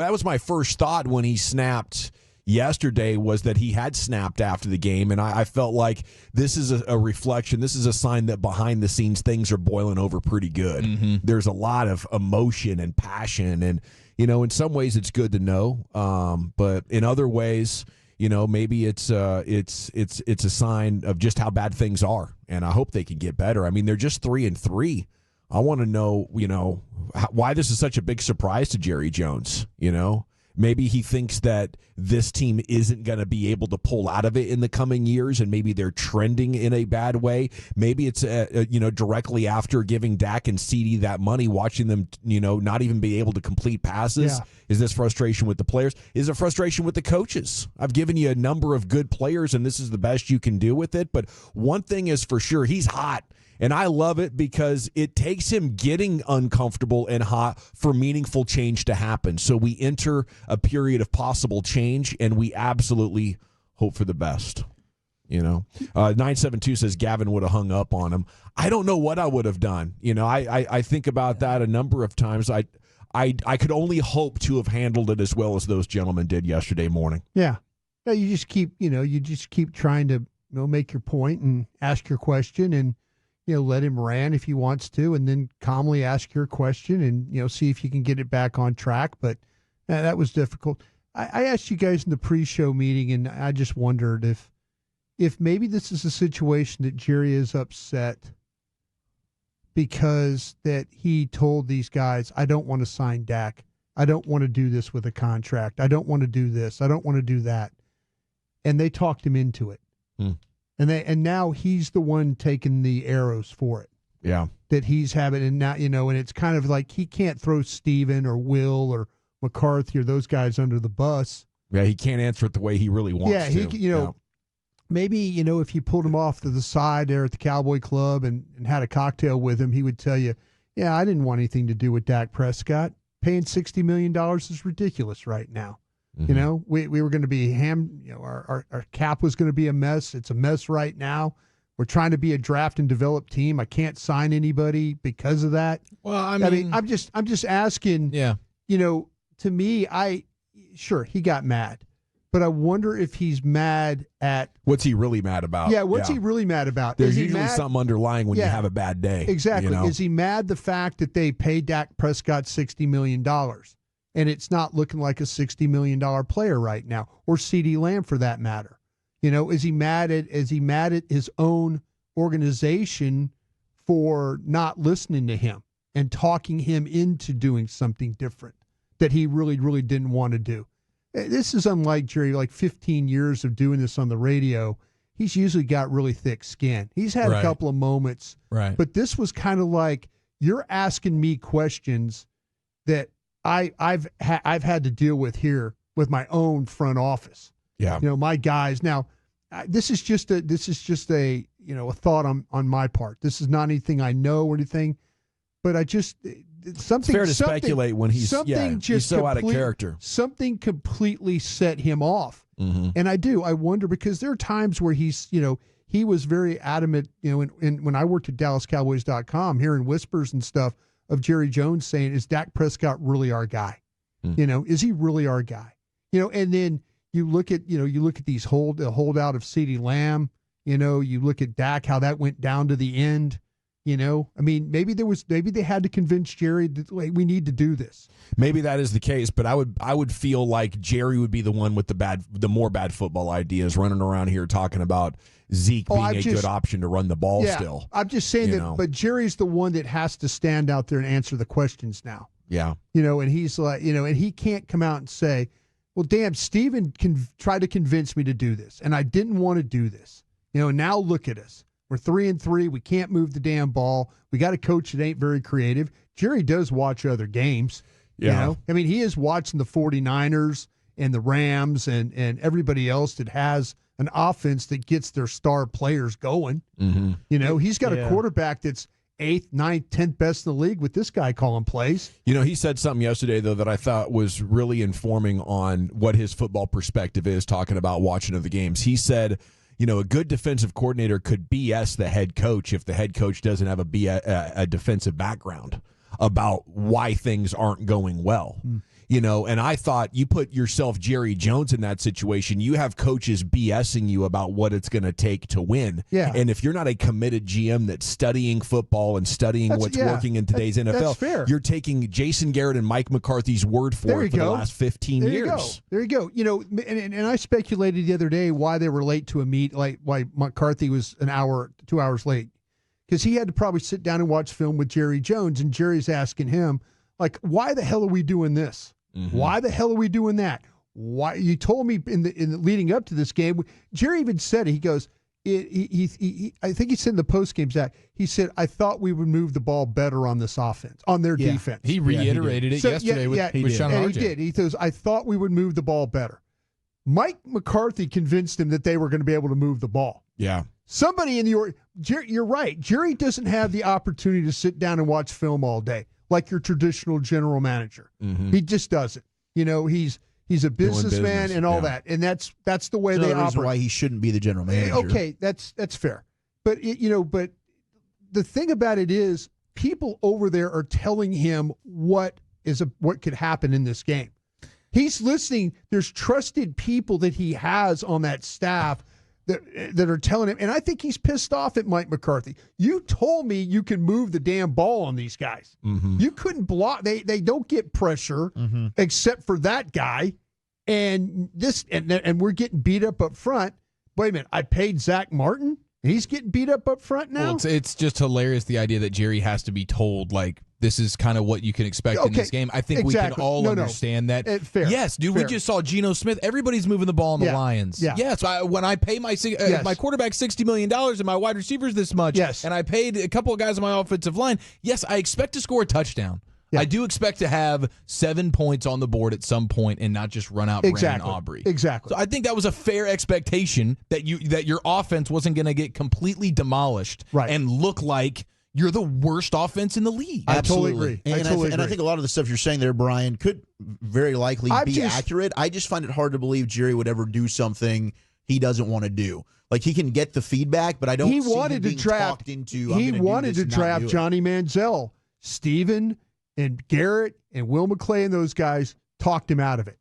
That was my first thought when he snapped yesterday, was that he had snapped after the game, and I felt like this is a reflection. This is a sign that behind the scenes things are boiling over pretty good. Mm-hmm. There's a lot of emotion and passion, and in some ways it's good to know, but in other ways, maybe it's a sign of just how bad things are, and I hope they can get better. I mean, they're just 3-3. I want to know, why this is such a big surprise to Jerry Jones. Maybe he thinks that this team isn't going to be able to pull out of it in the coming years, and maybe they're trending in a bad way. Maybe it's, directly after giving Dak and CD that money, watching them, not even be able to complete passes. Yeah. Is this frustration with the players? Is it frustration with the coaches? I've given you a number of good players, and this is the best you can do with it. But one thing is for sure, he's hot. And I love it because it takes him getting uncomfortable and hot for meaningful change to happen. So we enter a period of possible change, and we absolutely hope for the best. 972 says Gavin would have hung up on him. I don't know what I would have done. I think about that a number of times. I could only hope to have handled it as well as those gentlemen did yesterday morning. Yeah. You just keep trying to make your point and ask your question, and let him rant if he wants to, and then calmly ask your question and, see if you can get it back on track. But that was difficult. I asked you guys in the pre-show meeting, and I just wondered if maybe this is a situation that Jerry is upset because that he told these guys, I don't want to sign Dak. I don't want to do this with a contract. I don't want to do this. I don't want to do that. And they talked him into it. And now he's the one taking the arrows for it. Yeah. That he's having, and now, and it's kind of like he can't throw Steven or Will or McCarthy or those guys under the bus. Yeah, he can't answer it the way he really wants to. Yeah, maybe, if you pulled him off to the side there at the Cowboy Club and had a cocktail with him, he would tell you, yeah, I didn't want anything to do with Dak Prescott. Paying $60 million is ridiculous right now. Mm-hmm. We were going to be our cap was going to be a mess. It's a mess right now. We're trying to be a draft and develop team. I can't sign anybody because of that. Well, I mean I'm just asking. Yeah. To me, sure he got mad, but I wonder if he's mad at what's he really mad about. Yeah, what's he really mad about? There's usually something underlying when you have a bad day. Exactly. Is he mad the fact that they paid Dak Prescott $60 million? And it's not looking like a $60 million player right now, or CeeDee Lamb for that matter. Is he mad at his own organization for not listening to him and talking him into doing something different that he really, really didn't want to do? This is unlike Jerry, like 15 years of doing this on the radio. He's usually got really thick skin. He's had a couple of moments, right? But this was kind of like, you're asking me questions that I've had to deal with here with my own front office. Yeah. My guys. Now, this is just a thought on my part. This is not anything I know or anything, but it's fair to speculate when he's so out of character. Something completely set him off. Mm-hmm. And I wonder, because there are times where he's, he was very adamant, when I worked at DallasCowboys.com, hearing whispers and stuff of Jerry Jones saying, is Dak Prescott really our guy? Is he really our guy? And then you look at these holdout of CeeDee Lamb, you look at Dak, how that went down to the end. Maybe they had to convince Jerry that, like, we need to do this. Maybe that is the case, but I would feel like Jerry would be the one with the more bad football ideas, running around here talking about Zeke being a good option to run the ball still. I'm just saying that, but Jerry's the one that has to stand out there and answer the questions now. Yeah. And he's like, and he can't come out and say, well, damn, Steven tried to convince me to do this, and I didn't want to do this. Now look at us. We're 3-3. We can't move the damn ball. We got a coach that ain't very creative. Jerry does watch other games. Yeah. He is watching the 49ers and the Rams and everybody else that has an offense that gets their star players going. Mm-hmm. He's got a quarterback that's 8th, 9th, 10th best in the league with this guy calling plays. He said something yesterday, though, that I thought was really informing on what his football perspective is, talking about watching of the games. He said, a good defensive coordinator could BS the head coach if the head coach doesn't have a defensive background about why things aren't going well. And I thought you put yourself, Jerry Jones, in that situation. You have coaches BSing you about what it's going to take to win. Yeah. And if you're not a committed GM that's studying football and studying what's working in today's NFL, that's fair. You're taking Jason Garrett and Mike McCarthy's word for it for the last 15 years. There you go. And I speculated the other day why they were late to a meet, like why McCarthy was 2 hours late. Because he had to probably sit down and watch film with Jerry Jones, and Jerry's asking him, like, why the hell are we doing this? Mm-hmm. Why the hell are we doing that? Why you told me in the leading up to this game? Jerry even said it. He goes, I think he said in the post game, Zach. He said, I thought we would move the ball better on this offense, on their defense. He reiterated it yesterday with Shan. And he did. He goes, I thought we would move the ball better. Mike McCarthy convinced him that they were going to be able to move the ball. Yeah. Somebody in you're right. Jerry doesn't have the opportunity to sit down and watch film all day like your traditional general manager. Mm-hmm. He just doesn't. He's a businessman and all that, and that's the way they operate. Reason why he shouldn't be the general manager. Okay, that's fair. But but the thing about it is, people over there are telling him what could happen in this game. He's listening. There's trusted people that he has on that staff that are telling him, and I think he's pissed off at Mike McCarthy. You told me you can move the damn ball on these guys. Mm-hmm. You couldn't block. They don't get pressure except for that guy, and we're getting beat up front. Wait a minute, I paid Zach Martin. He's getting beat up front now. Well, it's just hilarious, the idea that Jerry has to be told, like, this is kind of what you can expect in this game. I think we can all understand that. Fair. Yes, dude, we just saw Geno Smith. Everybody's moving the ball on the Lions. Yeah. Yes, when I pay my quarterback $60 million and my wide receivers this much, and I paid a couple of guys on my offensive line, yes, I expect to score a touchdown. Yeah. I do expect to have 7 points on the board at some point and not just run out Brandon Aubrey. Exactly. So I think that was a fair expectation that your offense wasn't going to get completely demolished and look like you're the worst offense in the league. I totally agree. And I think a lot of the stuff you're saying there, Brian, could very likely be accurate. I just find it hard to believe Jerry would ever do something he doesn't want to do. Like, he can get the feedback, but I don't see him being talked into. He wanted to draft Johnny Manziel. Steven and Garrett and Will McClay and those guys talked him out of it.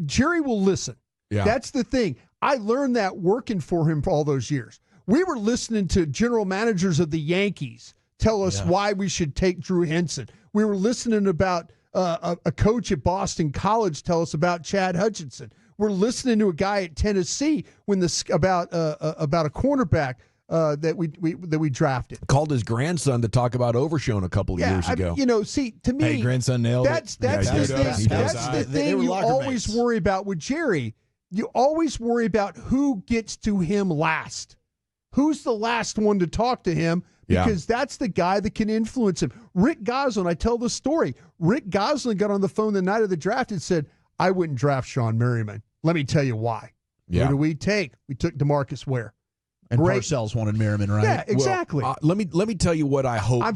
Jerry will listen. Yeah. That's the thing. I learned that working for him for all those years. We were listening to general managers of the Yankees tell us why we should take Drew Henson. We were listening about a coach at Boston College tell us about Chad Hutchinson. We're listening to a guy at Tennessee about a cornerback that we drafted. Called his grandson to talk about Overshown a couple of years ago. See, to me, hey, grandson nailed it. That's the thing you always worry about with Jerry. You always worry about who gets to him last. Who's the last one to talk to him? Because that's the guy that can influence him. Rick Gosselin, I tell the story. Rick Gosselin got on the phone the night of the draft and said, I wouldn't draft Sean Merriman. Let me tell you why. Yeah. Who do we take? We took DeMarcus Ware. And Parcells wanted Merriman, right? Yeah, exactly. Well, let me tell you what I hope I'm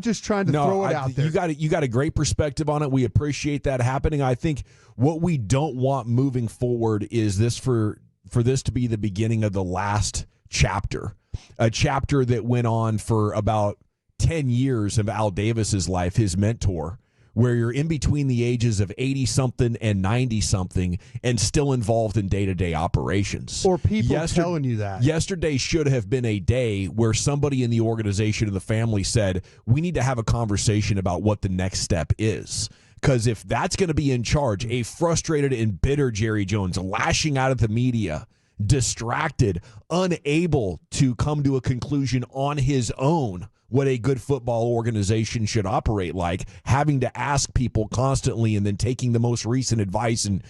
just trying to throw it out there. You got a great perspective on it. We appreciate that happening. I think what we don't want moving forward is this for this to be the beginning of the last chapter, a chapter that went on for about 10 years of Al Davis's life, his mentor, where you're in between the ages of 80-something and 90-something and still involved in day-to-day operations. Or people telling you that. Yesterday should have been a day where somebody in the organization and the family said, we need to have a conversation about what the next step is. Because if that's going to be in charge, a frustrated and bitter Jerry Jones lashing out at the media, distracted, unable to come to a conclusion on his own what a good football organization should operate like, having to ask people constantly and then taking the most recent advice and,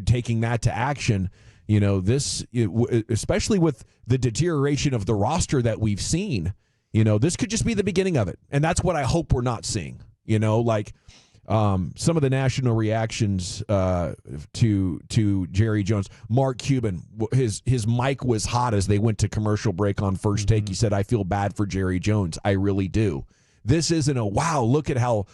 taking that to action. This, especially with the deterioration of the roster that we've seen, this could just be the beginning of it. And that's what I hope we're not seeing, some of the national reactions to Jerry Jones. Mark Cuban, his mic was hot as they went to commercial break on First Take. He said, I feel bad for Jerry Jones. I really do. This isn't a, wow, look at how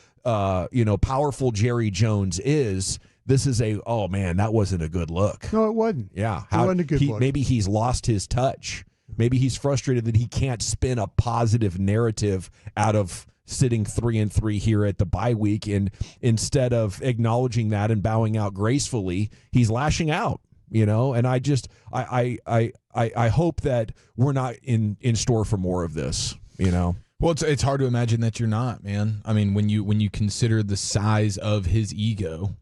powerful Jerry Jones is. This is a, oh, man, that wasn't a good look. No, it wasn't. Yeah. It wasn't a good look. Maybe he's lost his touch. Maybe he's frustrated that he can't spin a positive narrative out of sitting 3-3 here at the bye week, and instead of acknowledging that and bowing out gracefully, he's lashing out. And I hope that we're not in store for more of this. Well, it's hard to imagine that you're not, man. I mean, when you consider the size of his ego,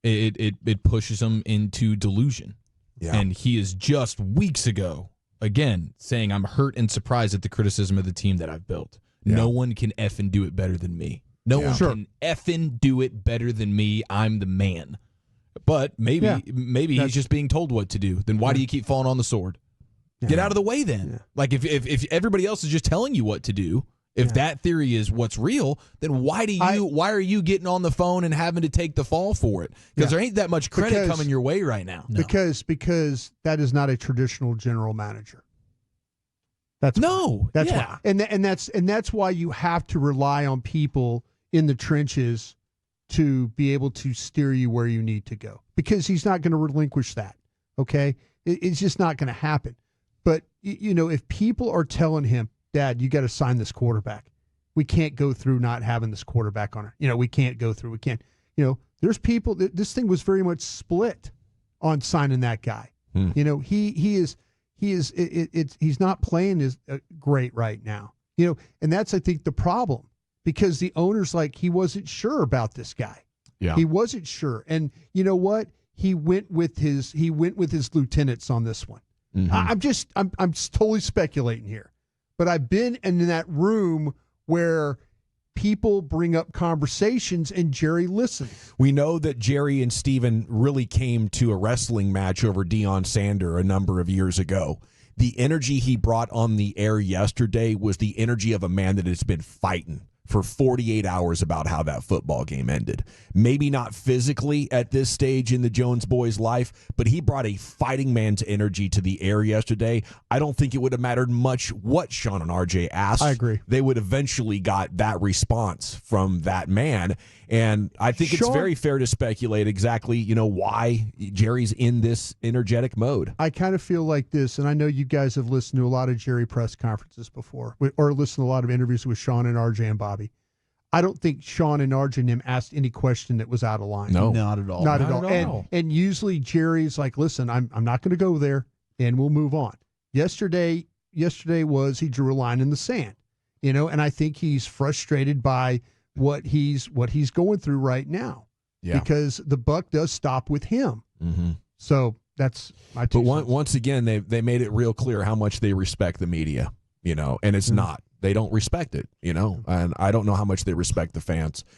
it pushes him into delusion. Yeah. And he is just weeks ago, again, saying, I'm hurt and surprised at the criticism of the team that I've built. Yeah. No one can effing do it better than me. No one can effing do it better than me. I'm the man. But maybe he's just being told what to do. Then why do you keep falling on the sword? Get out of the way then. Yeah. Like if everybody else is just telling you what to do, if that theory is what's real, then why are you getting on the phone and having to take the fall for it? Because there ain't that much credit coming your way right now. No. Because that is not a traditional general manager. That's why. And that's why you have to rely on people in the trenches to be able to steer you where you need to go, because he's not going to relinquish that. Okay, it's just not going to happen. But if people are telling him, Dad, you got to sign this quarterback. We can't go through not having this quarterback on it. We can't go through. We can't. There's people. This thing was very much split on signing that guy. He's not playing as great right now. And that's, I think, the problem, because the owner's like, he wasn't sure about this guy. Yeah, he wasn't sure. And you know what? He went with his lieutenants on this one. Mm-hmm. I'm totally speculating here. But I've been in that room where people bring up conversations and Jerry listens. We know that Jerry and Steven really came to a wrestling match over Deion Sanders a number of years ago. The energy he brought on the air yesterday was the energy of a man that has been fighting for 48 hours about how that football game ended. Maybe not physically at this stage in the Jones boys' life, but he brought a fighting man's energy to the air yesterday. I don't think it would have mattered much what Shan and RJ asked. I agree. They would eventually got that response from that man. And I think it's very fair to speculate exactly, why Jerry's in this energetic mode. I kind of feel like this, and I know you guys have listened to a lot of Jerry press conferences before, or listened to a lot of interviews with Shan and RJ and Bobby. I don't think Shan and RJ and him asked any question that was out of line. No, not at all. Not at all. And usually Jerry's like, listen, I'm not going to go there, and we'll move on. Yesterday was he drew a line in the sand, and I think he's frustrated by what he's going through right now, because the buck does stop with him. Mm-hmm. So that's my two cents. But once again, they made it real clear how much they respect the media, and it's not. They don't respect it, and I don't know how much they respect the fans.